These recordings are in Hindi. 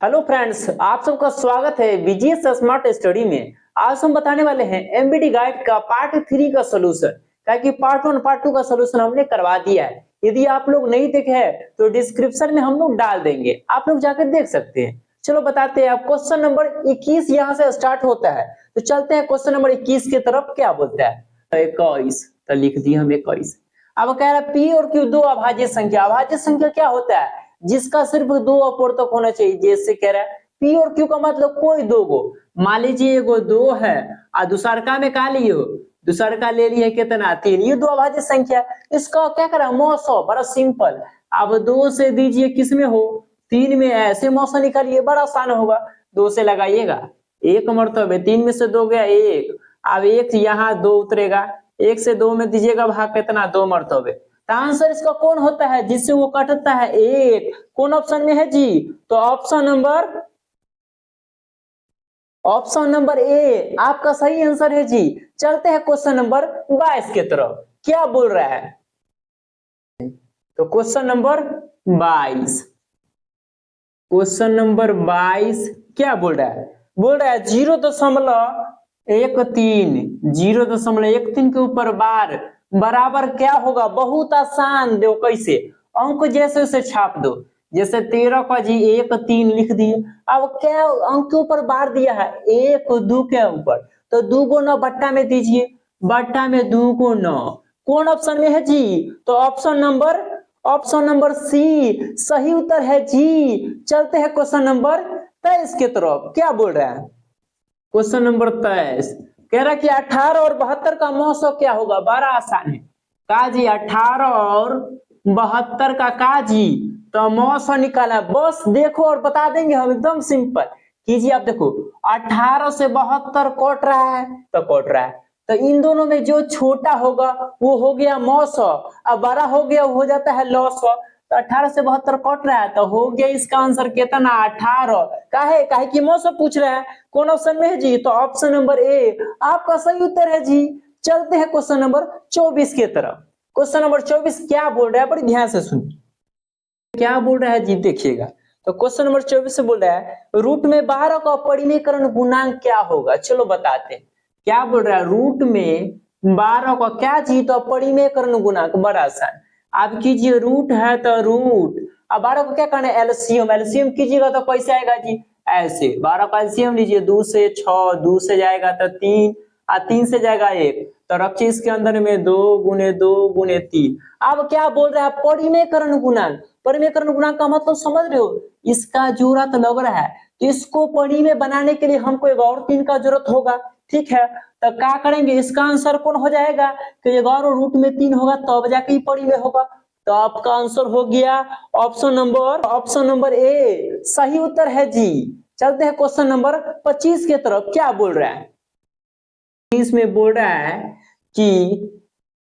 हेलो फ्रेंड्स, आप सबका स्वागत है बीजीएस स्मार्ट स्टडी में। आज हम बताने वाले हैं एमबीडी गाइड का पार्ट 3 का सलूशन। कि पार्ट 1 पार्ट 2 का सलूशन हमने करवा दिया है। यदि आप लोग नहीं देखे हैं तो डिस्क्रिप्शन में हम लोग डाल देंगे, आप लोग जाकर देख सकते हैं। चलो बताते हैं। अब क्वेश्चन नंबर 21 यहाँ से स्टार्ट होता है, तो चलते हैं क्वेश्चन नंबर 21 की तरफ। क्या बोलता है? 21 तो लिख दिए हम 21। अब कह रहा है पी और क्यू दो अभाज्य संख्या। अभाज्य संख्या क्या होता है? जिसका सिर्फ दो अपूर्तक होना चाहिए। जैसे कह रहा है पी और क्यू का मतलब कोई दो गो। मान लीजिए एगो दो है और दूसरका में का लिए हो, दूसरका ले लिए कितना? 3। ये दो अभाज्य संख्या। इसका क्या करा? मौसो। बड़ा सिंपल। अब 2 से दीजिए किस में हो? 3 में। ऐसे मौसम निकालिए, बड़ा आसान होगा। 2 से लगाइएगा, एक मरतबे 3 में से 2 गया 1। अब 1 यहाँ 2 उतरेगा, 1 से 2 में दीजिएगा भाग कितना? 2 मरतबे। तो आंसर इसका कौन होता है जिससे वो कटता है? 1। कौन ऑप्शन में है जी? तो ऑप्शन नंबर ए आपका सही आंसर है जी। चलते हैं क्वेश्चन नंबर 22 की तरफ। क्या बोल रहा है? तो क्वेश्चन नंबर 22, क्वेश्चन नंबर 22 क्या बोल रहा है? बोल रहा है 0.13 के ऊपर बार बराबर क्या होगा? बहुत आसान। देखो कैसे, अंक जैसे उसे छाप दो। जैसे 13 का जी 1 3 लिख दिए। अब क्या अंक के ऊपर बार दिया है? 1 2 के ऊपर, तो 2 को 9 बट्टा में दीजिए, बट्टा में 2 को 9। कौन ऑप्शन में है जी? तो ऑप्शन नंबर सी सही उत्तर है जी। चलते हैं क्वेश्चन नंबर 23 की तरफ। क्या बोल रहा है? क्वेश्चन नंबर 23 कह रहा है कि 18 और 72 का मौसम क्या होगा? बड़ा आसान है। काजी 18 और 72 का काजी तो मौसम निकाला। बस देखो और बता देंगे हम, एकदम सिंपल। कीजिए, आप देखो 18 से 72 कट रहा है तो कट रहा है, तो इन दोनों में जो छोटा होगा वो हो गया मौसम, अब बड़ा हो गया वो हो जाता है लॉस। तो 18 से 72 कट रहा है तो हो गया इसका आंसर कितना? 18। काहे कि मौसम पूछ रहा है। कौन ऑप्शन में है जी? तो ऑप्शन नंबर ए आपका सही उत्तर है जी। चलते हैं क्वेश्चन नंबर 24 की तरफ। क्वेश्चन नंबर 24 क्या बोल रहा है? बड़ी ध्यान से सुनिए क्या बोल रहा है जी, देखिएगा। तो क्वेश्चन नंबर 24 से बोल रहा है रूट में 12 का परिमेयकरण गुणांक क्या होगा? चलो बताते हैं। क्या बोल रहा है? रूट में 12 का क्या जी? तो परिमेयकरण गुणांक। बड़ा आसान। आप कीजिए, रूट है तो रूट, अब 12 को क्या करना है? एलसीएम। एलसीएम कीजिएगा तो कैसे आएगा जी? ऐसे 12 का एलसीएम लीजिए, 2 से 6, 2 से जाएगा तो 3 और 3 से जाएगा 1, तो रखिए इसके अंदर में 2 गुने 2 गुने 3। अब क्या बोल रहा है? परिमेयकरण गुणांक। परिमेयकरण गुणांक का मतलब समझ रहे हो? इसका जोड़ा तो लग रहा है, तो इसको पड़ी में बनाने के लिए हमको एक और 3 का जरूरत होगा। ठीक है, तो क्या करेंगे? इसका आंसर कौन हो जाएगा? कि 11 रूट में 3 होगा तब जाके ही पड़ी में होगा। तो आपका आंसर हो गया ऑप्शन नंबर ए सही उत्तर है जी। चलते हैं क्वेश्चन नंबर 25 की तरफ। क्या बोल रहा है? इसमें बोल रहा है कि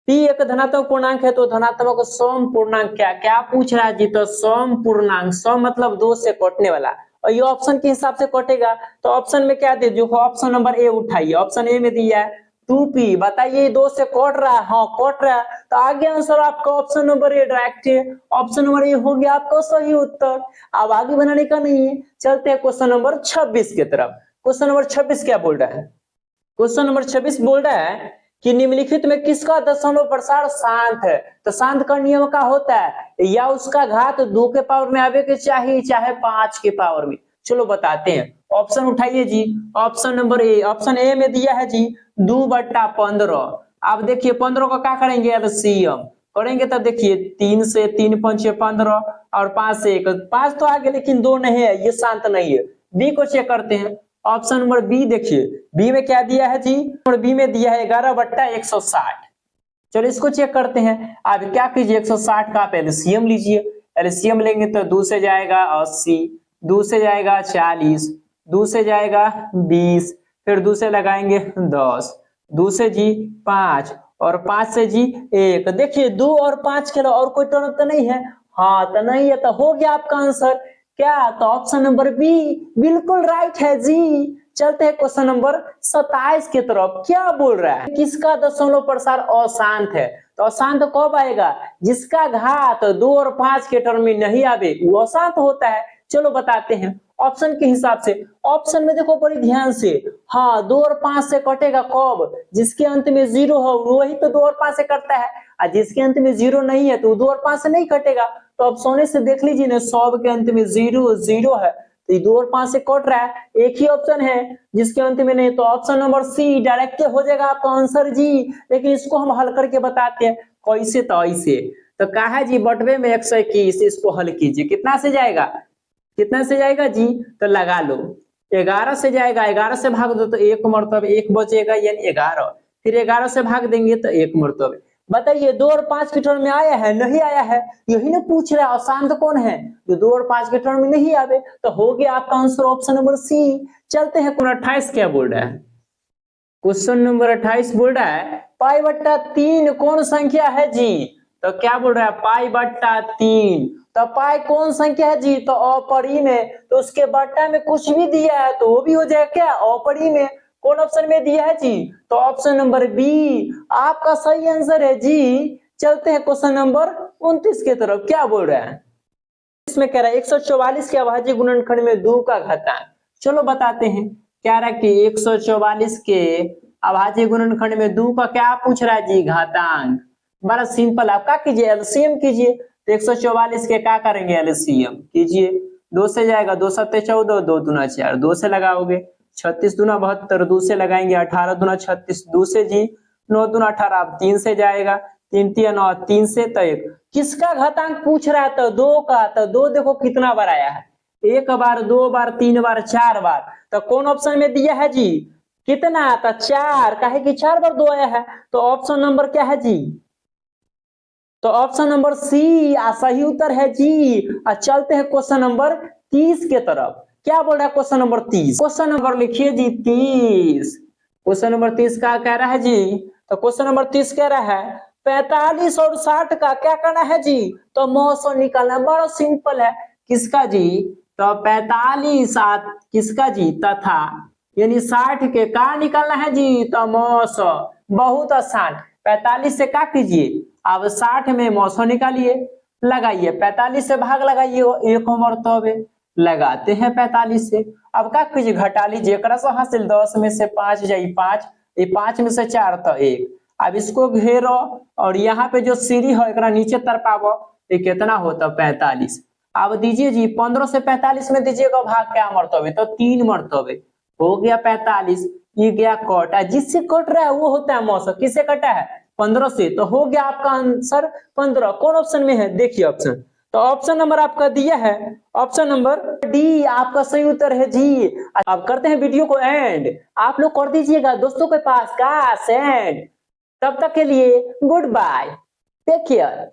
P एक धनात्मक पूर्णांक है तो धनात्मक सम पूर्णांक क्या पूछ रहा है जी? तो सम पूर्णांक। सम मतलब 2 से कटने वाला, और ये ऑप्शन के हिसाब से कटेगा। तो ऑप्शन में क्या दे? देखो ऑप्शन नंबर ए उठाइए। ऑप्शन ए में दिया है 2p। बताइए 2 से कट रहा है? हाँ कट रहा है, तो आगे आंसर आपका ऑप्शन नंबर ए डायरेक्ट है। ऑप्शन नंबर ए हो गया आपका सही उत्तर। अब आगे बनाने का नहीं है। चलते हैं क्वेश्चन नंबर 26 की तरफ। क्वेश्चन नंबर 26 क्या बोल रहा है? क्वेश्चन नंबर 26 बोल रहा है कि निम्नलिखित में किसका दशमलव प्रसार शांत है? तो शांत का नियम क्या होता है? या उसका घात 2 के पावर में आवे के चाहिए, चाहे 5 के पावर में। चलो बताते हैं। ऑप्शन उठाइए जी। Option number A, option A में दिया है जी 2/15। आप देखिए 15 का क्या करेंगे? एलसीएम करेंगे तो देखिए 3 से 3 पंचे 15 और 5 से 1, 5 तो आगे लेकिन 2 नहीं है, ये शांत नहीं है। बी को चेक करते हैं। ऑप्शन नंबर बी देखिए, बी में क्या दिया है जी? और बी में दिया है 11/160। चलो इसको चेक करते हैं। आप क्या कीजिए, 160 का आप एलसीएम लीजिए। एलसीएम लेंगे तो 2 से जाएगा 80, 2 से जाएगा 40, 2 से जाएगा 20, फिर 2 से लगाएंगे 10, 2 से जी 5 और 5 से जी 1। देखिए 2 और 5 के अलावा और कोई टर्म तो नहीं है? हाँ तो नहीं है, तो हो गया आपका आंसर क्या? तो ऑप्शन नंबर बी बिल्कुल राइट है जी। चलते हैं क्वेश्चन नंबर 27 की तरफ। क्या बोल रहा है? किसका दशमलव प्रसार अशांत है? तो अशांत कब आएगा? जिसका घात 2 और 5 के टर्म में नहीं आवे वो अशांत होता है। चलो बताते हैं। ऑप्शन के हिसाब से। ऑप्शन में देखो बड़ी ध्यान से, हाँ 2 और 5 से कटेगा कब, जिसके अंत में 0 हो वही तो 2 और 5 से कटता है, और जिसके अंत में 0 नहीं है तो 2 और 5 से नहीं कटेगा। तो अब सोने से देख लीजिए ना, 100 के अंत में 0 0 है तो ये 2 और 5 से कट रहा है, एक ही ऑप्शन है जिसके अंत में नहीं, तो ऑप्शन नंबर सी डायरेक्ट हो जाएगा आपका आंसर जी। लेकिन इसको हम हल करके बताते हैं कैसे, तो ऐसे तो कहा जी बटवे में 121, इसको हल कीजिए, कितना से जाएगा, कितना से जाएगा जी, तो लगा लो 11 से जाएगा, 11 से भाग दो तो 1 मरतबे 1 बचेगा यानी 11, फिर 11 से भाग देंगे तो 1 मरतबे। बताइए 2 और 5 के टर्म में आया है, नहीं आया है, यही ना पूछ रहा है, आसान तो कौन है जो 2 और 5 के टर्म में नहीं आवे, तो हो गया आपका आंसर ऑप्शन नंबर सी। चलते हैं क्वेश्चन 28 क्या बोल रहा है, क्वेश्चन नंबर 28 बोल रहा है पाई बट्टा 3 कौन संख्या है जी, तो क्या बोल रहा है पाई बट्टा 3, तो पाई कौन संख्या है जी, तो अपरिमेय है, तो उसके बट्टा में कुछ भी दिया है तो वो भी हो जाएगा क्या अपरिमेय है। कौन ऑप्शन में दिया है जी, तो ऑप्शन नंबर बी आपका सही आंसर है जी। चलते हैं क्वेश्चन नंबर 29 की तरफ, क्या बोल रहा है, इसमें कह रहा है 144 के अभाज्य गुणनखंड में 2 का घातांक, चलो बताते हैं। क्या रहा कि 144 के अभाज्य गुणनखंड में 2 का क्या पूछ रहा है जी, घातांक। बड़ा सिंपल, आप क्या कीजिए एलसीएम कीजिए, तो 144 के क्या करेंगे एलसीएम कीजिए, 2 से जाएगा 2 7 14, 2 दूना 4, 2 से लगाओगे 36 दूना 72, 2 से लगाएंगे 18 दूना 36, 2 से जी 9 दूना 18, 3 से जाएगा 3 3 9, 3 से तो 1, किसका घातांक पूछ रहा है, तो 2 का, तो 2 देखो कितना बार आया है, 1 बार 2 बार 3 बार 4 बार, तो कौन ऑप्शन में दिया है जी, कितना आता 4, काहे कि 4 बार 2 आया है, तो ऑप्शन नंबर क्या है जी, तो ऑप्शन नंबर सी सही उत्तर है जी। चलते हैं क्वेश्चन नंबर 30 के तरफ, क्या बोल रहा है क्वेश्चन नंबर 30, क्वेश्चन नंबर लिखिए जी 30, क्वेश्चन नंबर 30 का कह रहा है जी, तो क्वेश्चन नंबर 30 कह रहा है 45 और 60 का क्या करना है जी, तो मौसो निकालना, बड़ा सिंपल है, किसका जी, तो 45 किसका जी तथा यानी 60 के का निकालना है जी, तो मौसो, बहुत आसान, 45 से क्या कीजिए अब 60 में मौसो निकालिए, लगाइए 45 से भाग लगाइए 1 मरतबे, लगाते हैं 45 से, अब क्या कीजिए घटा लीजिए, एक से हासिल 10 में से 5 जाई 5, ये 5 में से 4 तो 1, अब इसको घेरो और यहाँ पे जो सीढ़ी है एक नीचे तरपावो, ये कितना होता 45, अब दीजिए जी 15 से 45 में दीजिएगा भाग क्या मरतबे, तो 3 मरतबे, हो गया 45, ये गया कट, जिससे कट रहा है वो होता है मौसम, किससे कटा है 15 से, तो हो गया आपका आंसर 15। कौन ऑप्शन में है देखिए ऑप्शन, तो ऑप्शन नंबर आपका दिया है ऑप्शन नंबर डी आपका सही उत्तर है जी। अब करते हैं वीडियो को एंड, आप लोग कर दीजिएगा दोस्तों के पास का सेंड, तब तक के लिए गुड बाय, टेक केयर।